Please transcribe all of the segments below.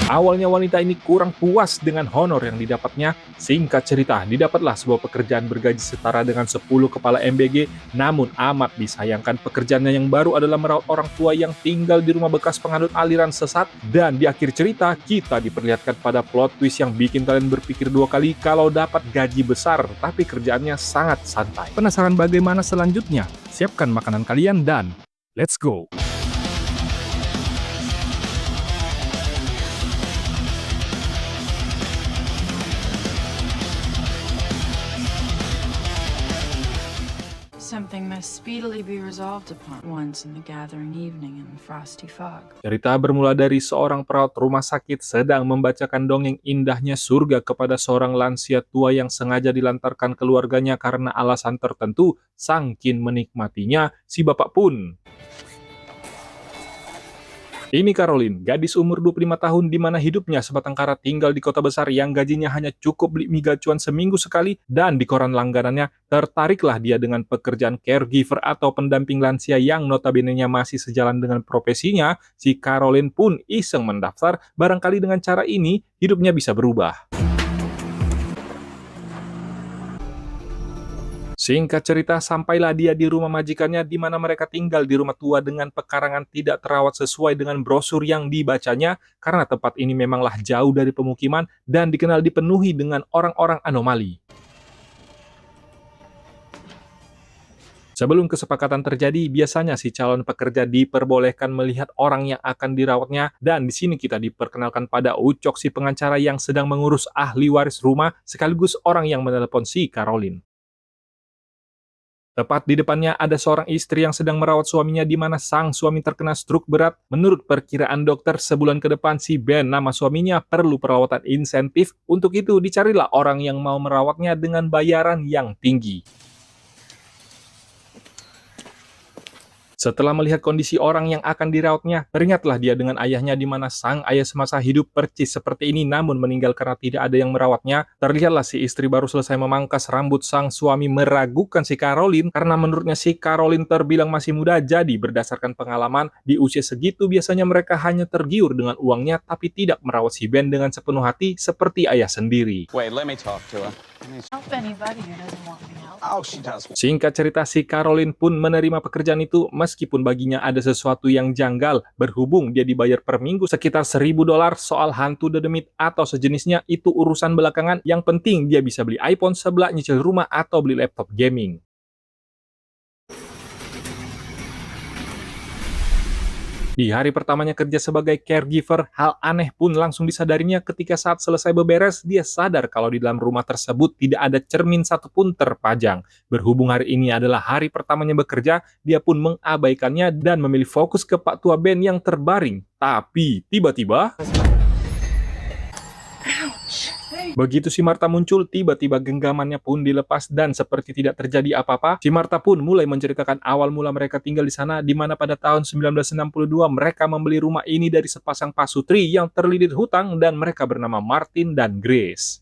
Awalnya wanita ini kurang puas dengan honor yang didapatnya. Singkat cerita, didapatlah sebuah pekerjaan bergaji setara dengan 10 kepala MBG, namun amat disayangkan pekerjaannya yang baru adalah merawat orang tua yang tinggal di rumah bekas penganut aliran sesat. Dan di akhir cerita, kita diperlihatkan pada plot twist yang bikin kalian berpikir dua kali kalau dapat gaji besar, tapi kerjaannya sangat santai. Penasaran bagaimana selanjutnya? Siapkan makanan kalian dan let's go! Something must speedily be resolved upon once in the gathering evening in the frosty fog. Cerita bermula dari seorang perawat rumah sakit sedang membacakan dongeng indahnya surga kepada seorang lansia tua yang sengaja dilantarkan keluarganya karena alasan tertentu. Sangkin menikmatinya, si bapak pun. Ini Caroline, gadis umur 25 tahun di mana hidupnya sebatang kara tinggal di kota besar yang gajinya hanya cukup beli mie gacuan seminggu sekali, dan di koran langganannya tertariklah dia dengan pekerjaan caregiver atau pendamping lansia yang notabene-nya masih sejalan dengan profesinya. Si Caroline pun iseng mendaftar, barangkali dengan cara ini hidupnya bisa berubah. Singkat cerita, sampailah dia di rumah majikannya di mana mereka tinggal di rumah tua dengan pekarangan tidak terawat sesuai dengan brosur yang dibacanya, karena tempat ini memanglah jauh dari pemukiman dan dikenal dipenuhi dengan orang-orang anomali. Sebelum kesepakatan terjadi, biasanya si calon pekerja diperbolehkan melihat orang yang akan dirawatnya, dan di sini kita diperkenalkan pada Ucok si pengacara yang sedang mengurus ahli waris rumah sekaligus orang yang menelepon si Caroline. Tepat di depannya ada seorang istri yang sedang merawat suaminya di mana sang suami terkena stroke berat. Menurut perkiraan dokter, sebulan ke depan si Ben, nama suaminya, perlu perawatan insentif. Untuk itu dicarilah orang yang mau merawatnya dengan bayaran yang tinggi. Setelah melihat kondisi orang yang akan dirawatnya, teringatlah dia dengan ayahnya di mana sang ayah semasa hidup percis seperti ini namun meninggal karena tidak ada yang merawatnya. Terlihatlah si istri baru selesai memangkas rambut sang suami meragukan si Caroline karena menurutnya si Caroline terbilang masih muda, jadi berdasarkan pengalaman di usia segitu biasanya mereka hanya tergiur dengan uangnya tapi tidak merawat si Ben dengan sepenuh hati seperti ayah sendiri. Wait, let me talk to her. Help anybody who doesn't want me help. Oh, she does. Singkat cerita, si Caroline pun menerima pekerjaan itu meskipun baginya ada sesuatu yang janggal. Berhubung dia dibayar per minggu sekitar $1.000, soal hantu dedemit atau sejenisnya itu urusan belakangan. Yang penting dia bisa beli iPhone, sebelah nyicil rumah, atau beli laptop gaming. Di hari pertamanya kerja sebagai caregiver, hal aneh pun langsung disadarinya ketika saat selesai beberes, dia sadar kalau di dalam rumah tersebut tidak ada cermin satupun terpajang. Berhubung hari ini adalah hari pertamanya bekerja, dia pun mengabaikannya dan memilih fokus ke Pak Tua Ben yang terbaring. Tapi tiba-tiba, begitu si Martha muncul, tiba-tiba genggamannya pun dilepas dan seperti tidak terjadi apa-apa, si Martha pun mulai menceritakan awal mula mereka tinggal di sana, di mana pada tahun 1962 mereka membeli rumah ini dari sepasang pasutri yang terlilit hutang dan mereka bernama Martin dan Grace.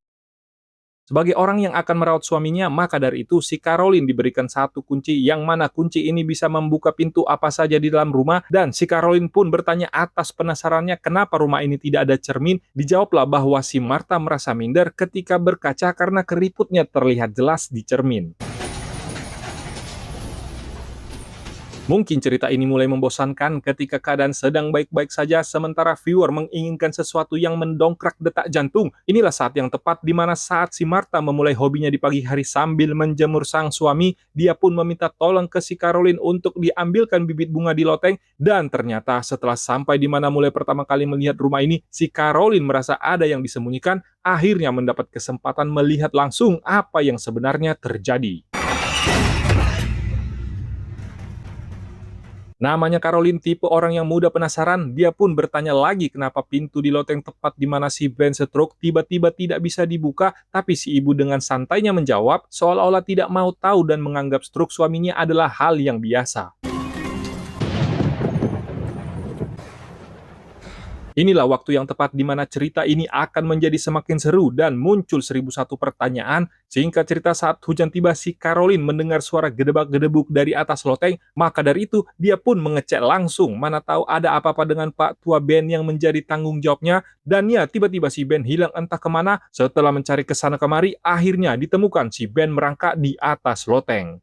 Sebagai orang yang akan merawat suaminya, maka dari itu si Caroline diberikan satu kunci yang mana kunci ini bisa membuka pintu apa saja di dalam rumah, dan si Caroline pun bertanya atas penasarannya kenapa rumah ini tidak ada cermin. Dijawablah bahwa si Martha merasa minder ketika berkaca karena keriputnya terlihat jelas di cermin. Mungkin cerita ini mulai membosankan ketika keadaan sedang baik-baik saja sementara viewer menginginkan sesuatu yang mendongkrak detak jantung. Inilah saat yang tepat di mana saat si Martha memulai hobinya di pagi hari sambil menjemur sang suami, dia pun meminta tolong ke si Caroline untuk diambilkan bibit bunga di loteng, dan ternyata setelah sampai di mana mulai pertama kali melihat rumah ini, si Caroline merasa ada yang disembunyikan, akhirnya mendapat kesempatan melihat langsung apa yang sebenarnya terjadi. Namanya Caroline tipe orang yang mudah penasaran, dia pun bertanya lagi kenapa pintu di loteng tepat di mana si Ben stroke tiba-tiba tidak bisa dibuka, tapi si ibu dengan santainya menjawab seolah-olah tidak mau tahu dan menganggap stroke suaminya adalah hal yang biasa. Inilah waktu yang tepat di mana cerita ini akan menjadi semakin seru dan muncul 1001 pertanyaan. Singkat cerita, saat hujan tiba, si Caroline mendengar suara gedebak-gedebuk dari atas loteng. Maka dari itu, dia pun mengecek langsung. Mana tahu ada apa-apa dengan Pak Tua Ben yang menjadi tanggung jawabnya. Dan ya, tiba-tiba si Ben hilang entah kemana. Setelah mencari kesana kemari, akhirnya ditemukan si Ben merangkak di atas loteng.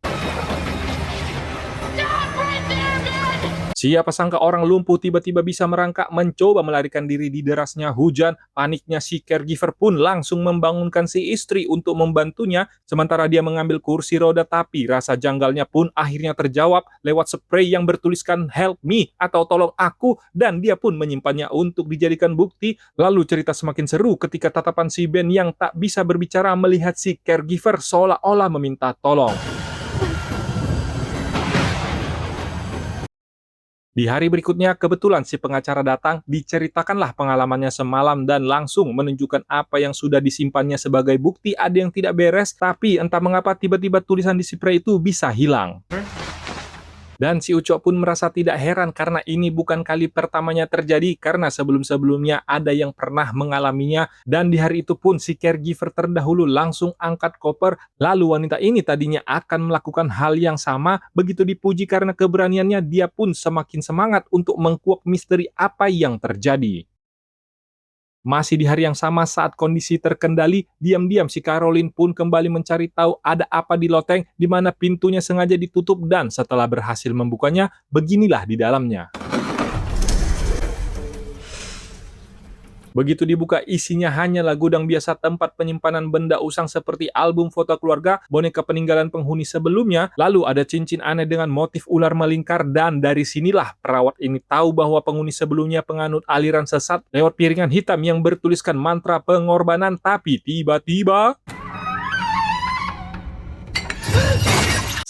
Siapa sangka orang lumpuh tiba-tiba bisa merangkak mencoba melarikan diri di derasnya hujan. Paniknya si caregiver pun langsung membangunkan si istri untuk membantunya, sementara dia mengambil kursi roda, tapi rasa janggalnya pun akhirnya terjawab lewat spray yang bertuliskan "Help me" atau "Tolong aku", dan dia pun menyimpannya untuk dijadikan bukti. Lalu cerita semakin seru ketika tatapan si Ben yang tak bisa berbicara melihat si caregiver seolah-olah meminta tolong. Di hari berikutnya, kebetulan si pengacara datang, diceritakanlah pengalamannya semalam dan langsung menunjukkan apa yang sudah disimpannya sebagai bukti ada yang tidak beres, tapi entah mengapa tiba-tiba tulisan di spray itu bisa hilang. Dan si Ucok pun merasa tidak heran karena ini bukan kali pertamanya terjadi, karena sebelum-sebelumnya ada yang pernah mengalaminya, dan di hari itu pun si caregiver terdahulu langsung angkat koper, lalu wanita ini tadinya akan melakukan hal yang sama, begitu dipuji karena keberaniannya, dia pun semakin semangat untuk mengkuak misteri apa yang terjadi. Masih di hari yang sama saat kondisi terkendali, diam-diam si Caroline pun kembali mencari tahu ada apa di loteng di mana pintunya sengaja ditutup, dan setelah berhasil membukanya, beginilah di dalamnya. Begitu dibuka, isinya hanyalah gudang biasa tempat penyimpanan benda usang seperti album foto keluarga, boneka peninggalan penghuni sebelumnya, lalu ada cincin aneh dengan motif ular melingkar, dan dari sinilah perawat ini tahu bahwa penghuni sebelumnya penganut aliran sesat lewat piringan hitam yang bertuliskan mantra pengorbanan, tapi tiba-tiba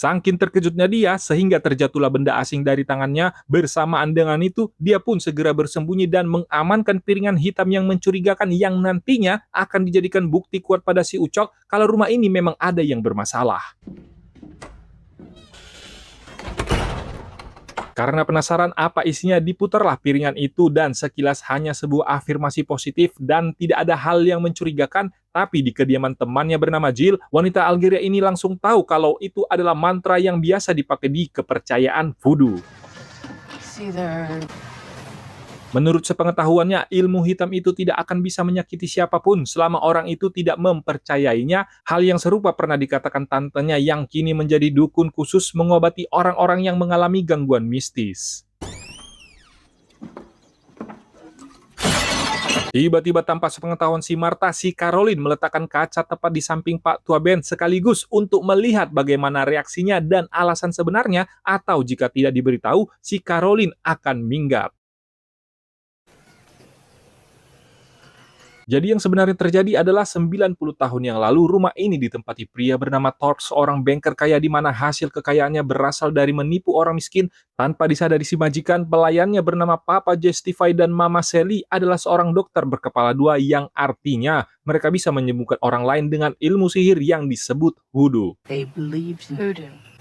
saking terkejutnya dia, sehingga terjatuhlah benda asing dari tangannya. Bersamaan dengan itu, dia pun segera bersembunyi dan mengamankan piringan hitam yang mencurigakan yang nantinya akan dijadikan bukti kuat pada si Ucok kalau rumah ini memang ada yang bermasalah. Karena penasaran apa isinya, diputarlah piringan itu dan sekilas hanya sebuah afirmasi positif dan tidak ada hal yang mencurigakan. Tapi di kediaman temannya bernama Jill, wanita Algeria ini langsung tahu kalau itu adalah mantra yang biasa dipakai di kepercayaan voodoo. See there. Menurut sepengetahuannya, ilmu hitam itu tidak akan bisa menyakiti siapapun selama orang itu tidak mempercayainya. Hal yang serupa pernah dikatakan tantenya yang kini menjadi dukun khusus mengobati orang-orang yang mengalami gangguan mistis. Tiba-tiba tanpa sepengetahuan si Martha, si Caroline meletakkan kaca tepat di samping Pak Tua Ben sekaligus untuk melihat bagaimana reaksinya dan alasan sebenarnya, atau jika tidak diberitahu, si Caroline akan minggat. Jadi yang sebenarnya terjadi adalah 90 tahun yang lalu rumah ini ditempati pria bernama Thorpe, seorang banker kaya di mana hasil kekayaannya berasal dari menipu orang miskin. Tanpa disadari si majikan, pelayannya bernama Papa Justify dan Mama Sally adalah seorang dokter berkepala dua yang artinya mereka bisa menyembuhkan orang lain dengan ilmu sihir yang disebut voodoo. They believed in Voodoo.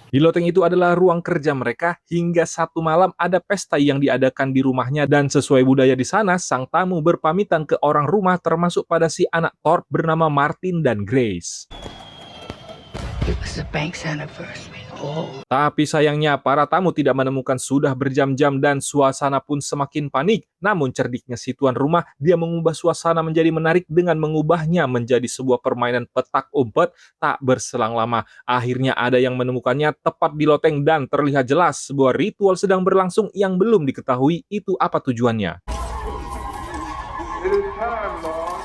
Di loteng itu adalah ruang kerja mereka, hingga satu malam ada pesta yang diadakan di rumahnya, dan sesuai budaya di sana, sang tamu berpamitan ke orang rumah termasuk pada si anak Thorpe bernama Martin dan Grace. it was the bank's anniversary. Oh, Tapi sayangnya para tamu tidak menemukan sudah berjam-jam dan suasana pun semakin panik. Namun cerdiknya si tuan rumah, dia mengubah suasana menjadi menarik dengan mengubahnya menjadi sebuah permainan petak umpet. Tak berselang lama, akhirnya ada yang menemukannya tepat di loteng dan terlihat jelas sebuah ritual sedang berlangsung yang belum diketahui itu apa tujuannya.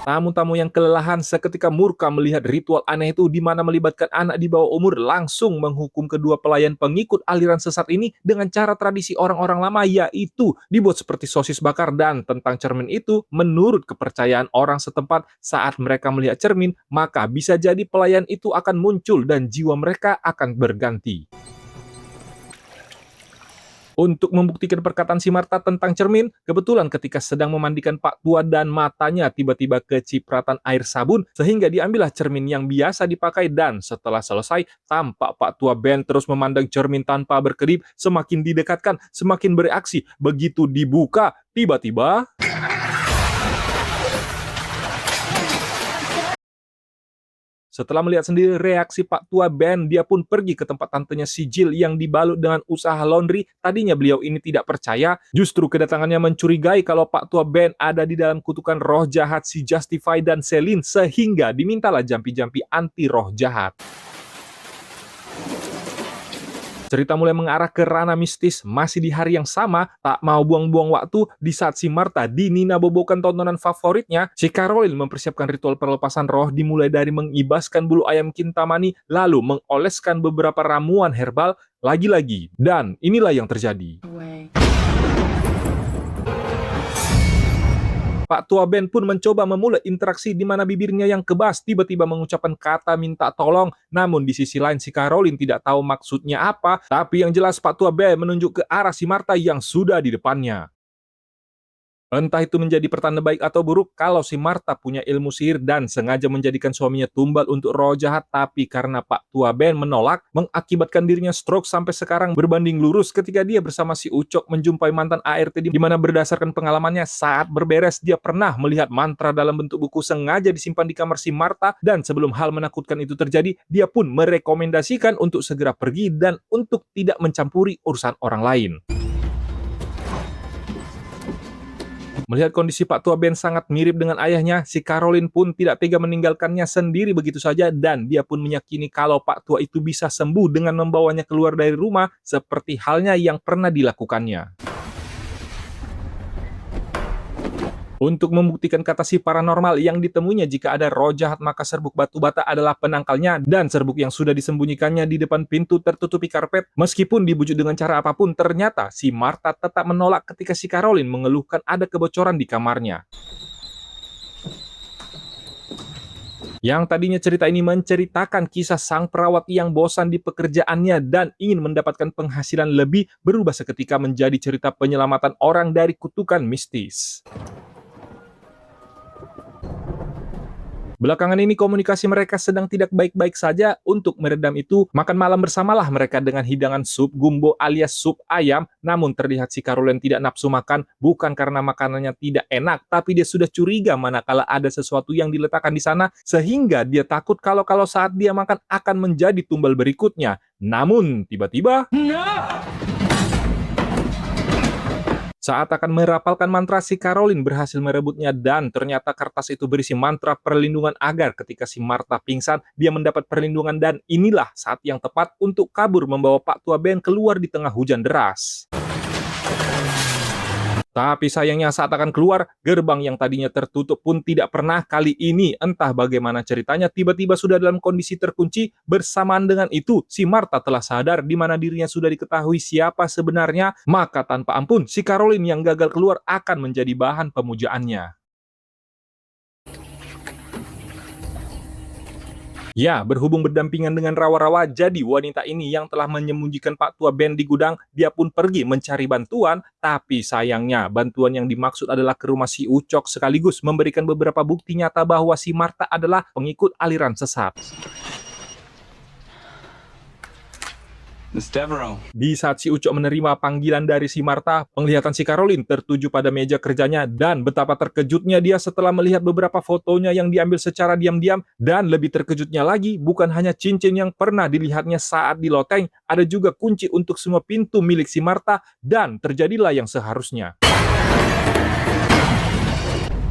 Tamu-tamu yang kelelahan seketika murka melihat ritual aneh itu di mana melibatkan anak di bawah umur, langsung menghukum kedua pelayan pengikut aliran sesat ini dengan cara tradisi orang-orang lama, yaitu dibuat seperti sosis bakar. Dan tentang cermin itu, menurut kepercayaan orang setempat, saat mereka melihat cermin, maka bisa jadi pelayan itu akan muncul dan jiwa mereka akan berganti. Untuk membuktikan perkataan si Marta tentang cermin, kebetulan ketika sedang memandikan Pak Tua dan matanya tiba-tiba kecipratan air sabun, sehingga diambillah cermin yang biasa dipakai dan setelah selesai, tampak Pak Tua Ben terus memandang cermin tanpa berkedip, semakin didekatkan, semakin bereaksi. Begitu dibuka, tiba-tiba setelah melihat sendiri reaksi Pak Tua Ben, dia pun pergi ke tempat tantenya si Jill yang dibalut dengan usaha laundry. Tadinya beliau ini tidak percaya, justru kedatangannya mencurigai kalau Pak Tua Ben ada di dalam kutukan roh jahat si Justify dan Celine, sehingga dimintalah jampi-jampi anti roh jahat. Cerita mulai mengarah ke ranah mistis. Masih di hari yang sama, tak mau buang-buang waktu, di saat si Marta dininabobokan tontonan favoritnya, si Caroline mempersiapkan ritual perlepasan roh dimulai dari mengibaskan bulu ayam kintamani, lalu mengoleskan beberapa ramuan herbal, lagi-lagi. Dan inilah yang terjadi. Away. Pak Tua Ben pun mencoba memulai interaksi di mana bibirnya yang kebas tiba-tiba mengucapkan kata minta tolong. Namun di sisi lain si Caroline tidak tahu maksudnya apa, tapi yang jelas Pak Tua Ben menunjuk ke arah si Marta yang sudah di depannya. Entah itu menjadi pertanda baik atau buruk, kalau si Marta punya ilmu sihir dan sengaja menjadikan suaminya tumbal untuk roh jahat, tapi karena Pak Tua Ben menolak, mengakibatkan dirinya stroke sampai sekarang berbanding lurus ketika dia bersama si Ucok menjumpai mantan ART di mana berdasarkan pengalamannya saat berberes dia pernah melihat mantra dalam bentuk buku sengaja disimpan di kamar si Marta, dan sebelum hal menakutkan itu terjadi, dia pun merekomendasikan untuk segera pergi dan untuk tidak mencampuri urusan orang lain. Melihat kondisi Pak Tua Ben sangat mirip dengan ayahnya, si Caroline pun tidak tega meninggalkannya sendiri begitu saja dan dia pun meyakini kalau Pak Tua itu bisa sembuh dengan membawanya keluar dari rumah seperti halnya yang pernah dilakukannya. Untuk membuktikan kata si paranormal yang ditemuinya jika ada roh jahat, maka serbuk batu bata adalah penangkalnya dan serbuk yang sudah disembunyikannya di depan pintu tertutupi karpet. Meskipun dibujuk dengan cara apapun, ternyata si Marta tetap menolak ketika si Caroline mengeluhkan ada kebocoran di kamarnya. Yang tadinya cerita ini menceritakan kisah sang perawat yang bosan di pekerjaannya dan ingin mendapatkan penghasilan lebih, berubah seketika menjadi cerita penyelamatan orang dari kutukan mistis. Belakangan ini komunikasi mereka sedang tidak baik-baik saja. Untuk meredam itu, makan malam bersamalah mereka dengan hidangan sup gumbo alias sup ayam. Namun terlihat si Caroline tidak nafsu makan, bukan karena makanannya tidak enak, tapi dia sudah curiga manakala ada sesuatu yang diletakkan di sana, sehingga dia takut kalau saat dia makan akan menjadi tumbal berikutnya. Namun tiba-tiba saat akan merapalkan mantra, si Caroline berhasil merebutnya dan ternyata kertas itu berisi mantra perlindungan agar ketika si Marta pingsan, dia mendapat perlindungan dan inilah saat yang tepat untuk kabur membawa Pak Tua Ben keluar di tengah hujan deras. Tapi sayangnya saat akan keluar, gerbang yang tadinya tertutup pun tidak pernah kali ini. Entah bagaimana ceritanya, tiba-tiba sudah dalam kondisi terkunci. Bersamaan dengan itu, si Marta telah sadar di mana dirinya sudah diketahui siapa sebenarnya. Maka tanpa ampun, si Caroline yang gagal keluar akan menjadi bahan pemujaannya. Ya, berhubung berdampingan dengan rawa-rawa, jadi wanita ini yang telah menyembunyikan Pak Tua Ben di gudang, dia pun pergi mencari bantuan, tapi sayangnya bantuan yang dimaksud adalah ke rumah si Ucok sekaligus memberikan beberapa bukti nyata bahwa si Marta adalah pengikut aliran sesat. Miss Devereaux. Di saat si Ucok menerima panggilan dari si Marta, penglihatan si Caroline tertuju pada meja kerjanya dan betapa terkejutnya dia setelah melihat beberapa fotonya yang diambil secara diam-diam, dan lebih terkejutnya lagi bukan hanya cincin yang pernah dilihatnya saat di loteng, ada juga kunci untuk semua pintu milik si Marta dan terjadilah yang seharusnya.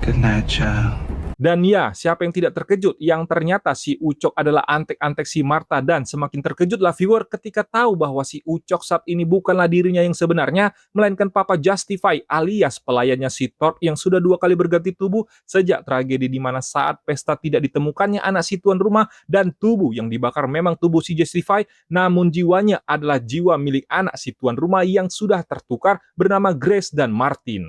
Good night, child. Dan ya, siapa yang tidak terkejut yang ternyata si Ucok adalah antek-antek si Marta, dan semakin terkejutlah viewer ketika tahu bahwa si Ucok saat ini bukanlah dirinya yang sebenarnya, melainkan Papa Justify alias pelayannya si Thorpe yang sudah 2 kali berganti tubuh sejak tragedi di mana saat pesta tidak ditemukannya anak si tuan rumah dan tubuh yang dibakar memang tubuh si Justify, namun jiwanya adalah jiwa milik anak si tuan rumah yang sudah tertukar bernama Grace dan Martin.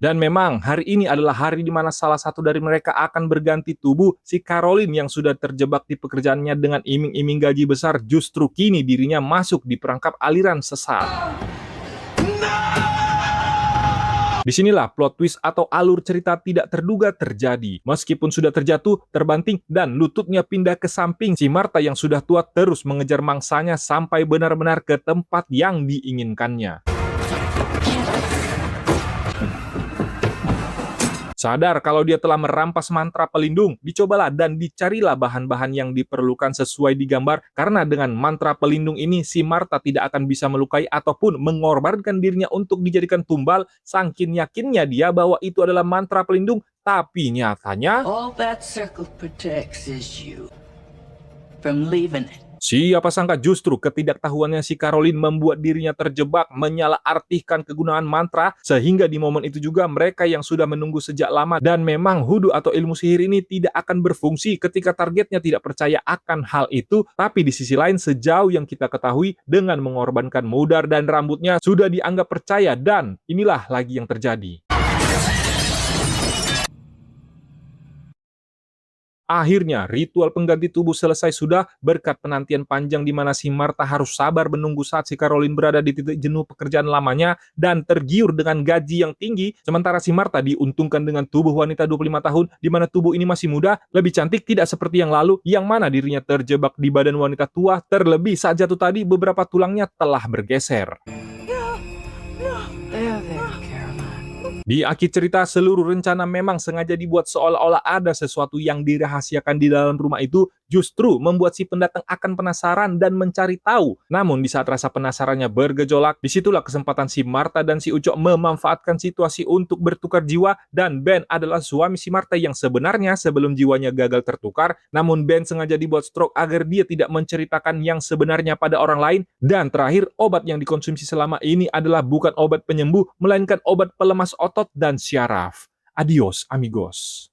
Dan memang hari ini adalah hari di mana salah satu dari mereka akan berganti tubuh. Si Caroline yang sudah terjebak di pekerjaannya dengan iming-iming gaji besar justru kini dirinya masuk di perangkap aliran sesat. Disinilah plot twist atau alur cerita tidak terduga terjadi. Meskipun sudah terjatuh, terbanting, dan lututnya pindah ke samping, si Martha yang sudah tua terus mengejar mangsanya sampai benar-benar ke tempat yang diinginkannya. Sadar kalau dia telah merampas mantra pelindung, dicobalah dan dicarilah bahan-bahan yang diperlukan sesuai digambar, karena dengan mantra pelindung ini si Martha tidak akan bisa melukai ataupun mengorbankan dirinya untuk dijadikan tumbal. Saking yakinnya dia bahwa itu adalah mantra pelindung, tapi nyatanya All that circle protects is you from leaving it. siapa sangka justru ketidaktahuannya si Caroline membuat dirinya terjebak, menyalahartikan kegunaan mantra, sehingga di momen itu juga mereka yang sudah menunggu sejak lama dan memang hoodoo atau ilmu sihir ini tidak akan berfungsi ketika targetnya tidak percaya akan hal itu. Tapi di sisi lain, sejauh yang kita ketahui, dengan mengorbankan mudar dan rambutnya sudah dianggap percaya, dan inilah lagi yang terjadi. Akhirnya, ritual pengganti tubuh selesai sudah berkat penantian panjang di mana si Martha harus sabar menunggu saat si Caroline berada di titik jenuh pekerjaan lamanya dan tergiur dengan gaji yang tinggi, sementara si Martha diuntungkan dengan tubuh wanita 25 tahun di mana tubuh ini masih muda, lebih cantik, tidak seperti yang lalu yang mana dirinya terjebak di badan wanita tua, terlebih saat jatuh tadi beberapa tulangnya telah bergeser. There, Caroline. Di akhir cerita, seluruh rencana memang sengaja dibuat seolah-olah ada sesuatu yang dirahasiakan di dalam rumah itu, justru membuat si pendatang akan penasaran dan mencari tahu. Namun di saat rasa penasarannya bergejolak, disitulah kesempatan si Martha dan si Ucok memanfaatkan situasi untuk bertukar jiwa, dan Ben adalah suami si Martha yang sebenarnya sebelum jiwanya gagal tertukar, namun Ben sengaja dibuat stroke agar dia tidak menceritakan yang sebenarnya pada orang lain. Dan terakhir, obat yang dikonsumsi selama ini adalah bukan obat penyembuh, melainkan obat pelemas otot dan syaraf. Adios, amigos.